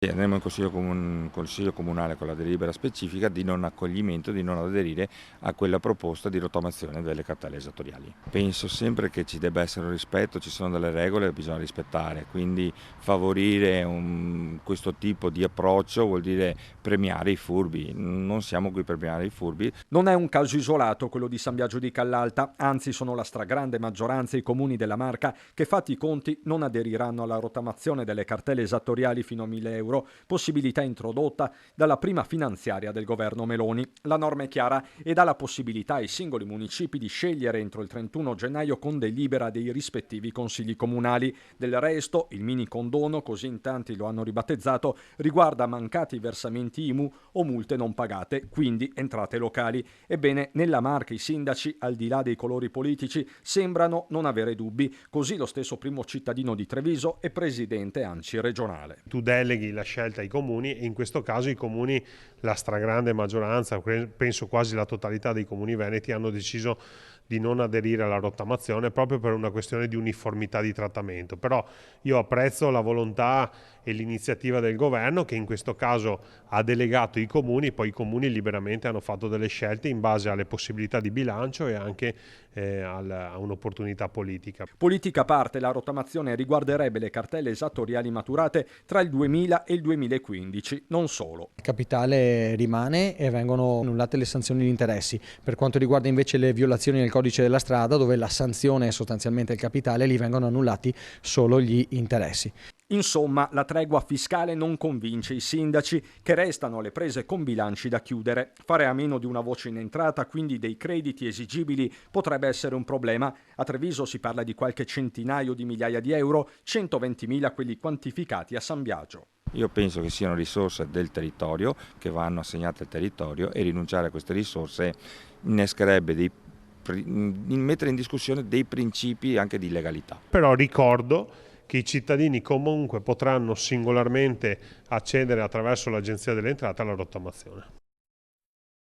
Andremo in consiglio comunale con la delibera specifica di non accoglimento, di non aderire a quella proposta di rottamazione delle cartelle esattoriali. Penso sempre che ci debba essere un rispetto, ci sono delle regole che bisogna rispettare, quindi favorire questo tipo di approccio vuol dire premiare i furbi. Non siamo qui per premiare i furbi. Non è un caso isolato quello di San Biagio di Callalta, anzi sono la stragrande maggioranza i comuni della Marca che, fatti i conti, non aderiranno alla rottamazione delle cartelle esattoriali fino a 1.000 euro, possibilità introdotta dalla prima finanziaria del governo Meloni. La norma è chiara e dà la possibilità ai singoli municipi di scegliere entro il 31 gennaio con delibera dei rispettivi consigli comunali. Del resto, il mini condono, così in tanti lo hanno ribattezzato, riguarda mancati versamenti IMU o multe non pagate, quindi entrate locali. Ebbene, nella Marca i sindaci, al di là dei colori politici, sembrano non avere dubbi, così lo stesso primo cittadino di Treviso e presidente ANCI regionale. Tu deleghi la scelta ai comuni e in questo caso i comuni, la stragrande maggioranza, penso quasi la totalità dei comuni veneti, hanno deciso di non aderire alla rottamazione proprio per una questione di uniformità di trattamento. Però io apprezzo la volontà e l'iniziativa del governo che in questo caso ha delegato i comuni, poi i comuni liberamente hanno fatto delle scelte in base alle possibilità di bilancio e anche a un'opportunità politica. Politica a parte, la rottamazione riguarderebbe le cartelle esattoriali maturate tra il 2000 e il 2015, non solo. Il capitale rimane e vengono annullate le sanzioni di interessi. Per quanto riguarda invece le violazioni del codice della strada, dove la sanzione è sostanzialmente il capitale, lì vengono annullati solo gli interessi. Insomma, la tregua fiscale non convince i sindaci, che restano alle prese con bilanci da chiudere. Fare a meno di una voce in entrata, quindi dei crediti esigibili, potrebbe essere un problema. A Treviso si parla di qualche centinaio di migliaia di euro, 120.000 quelli quantificati a San Biagio. Io penso che siano risorse del territorio che vanno assegnate al territorio e rinunciare a queste risorse innescherebbe mettere in discussione dei principi anche di legalità. Però ricordo che i cittadini comunque potranno singolarmente accedere attraverso l'Agenzia delle Entrate alla rottamazione.